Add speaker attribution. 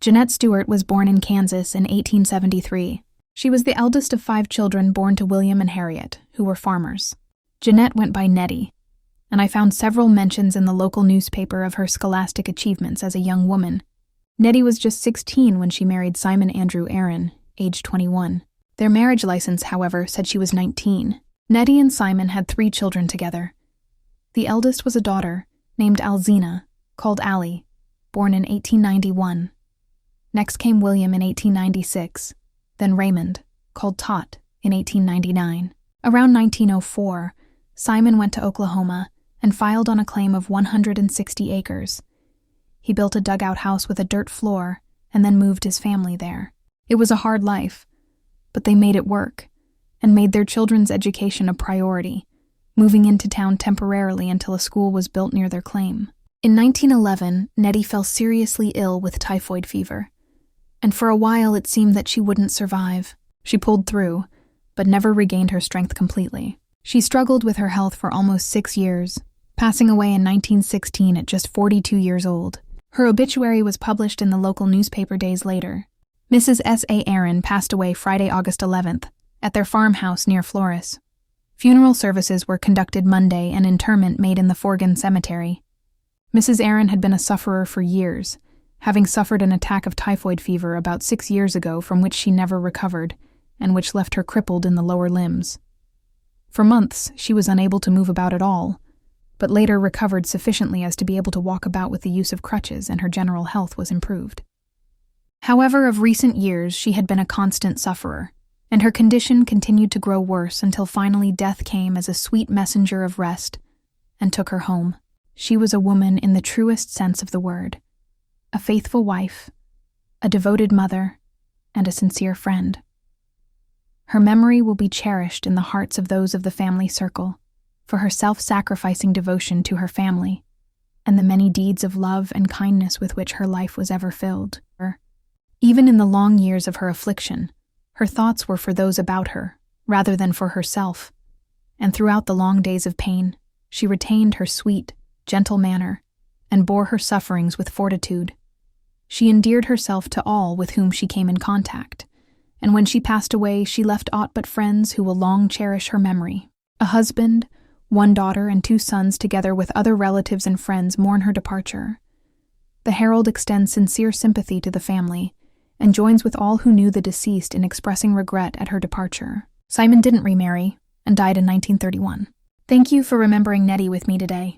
Speaker 1: Jeanette Stewart was born in Kansas in 1873. She was the eldest of 5 children born to William and Harriet, who were farmers. Jeanette went by Nettie, and I found several mentions in the local newspaper of her scholastic achievements as a young woman. Nettie was just 16 when she married Simon Andrew Aaron, age 21. Their marriage license, however, said she was 19. Nettie and Simon had 3 children together. The eldest was a daughter, named Alzina, called Allie, born in 1891. Next came William in 1896, then Raymond, called Tot, in 1899. Around 1904, Simon went to Oklahoma and filed on a claim of 160 acres. He built a dugout house with a dirt floor and then moved his family there. It was a hard life, but they made it work and made their children's education a priority, moving into town temporarily until a school was built near their claim. In 1911, Nettie fell seriously ill with typhoid fever, and for a while it seemed that she wouldn't survive. She pulled through, but never regained her strength completely. She struggled with her health for almost 6 years, passing away in 1916 at just 42 years old. Her obituary was published in the local newspaper days later. Mrs. S.A. Aaron passed away Friday, August 11th, at their farmhouse near Flores. Funeral services were conducted Monday and interment made in the Forgan Cemetery. Mrs. Aaron had been a sufferer for years, having suffered an attack of typhoid fever about 6 years ago from which she never recovered, and which left her crippled in the lower limbs. For months, she was unable to move about at all, but later recovered sufficiently as to be able to walk about with the use of crutches, and her general health was improved. However, of recent years, she had been a constant sufferer, and her condition continued to grow worse until finally death came as a sweet messenger of rest and took her home. She was a woman in the truest sense of the word, a faithful wife, a devoted mother, and a sincere friend. Her memory will be cherished in the hearts of those of the family circle for her self-sacrificing devotion to her family and the many deeds of love and kindness with which her life was ever filled. Even in the long years of her affliction, her thoughts were for those about her rather than for herself, and throughout the long days of pain, she retained her sweet, gentle manner and bore her sufferings with fortitude. She endeared herself to all with whom she came in contact, and when she passed away, she left aught but friends who will long cherish her memory. A husband, 1 daughter, and 2 sons, together with other relatives and friends, mourn her departure. The Herald extends sincere sympathy to the family and joins with all who knew the deceased in expressing regret at her departure. Simon didn't remarry and died in 1931. Thank you for remembering Nettie with me today.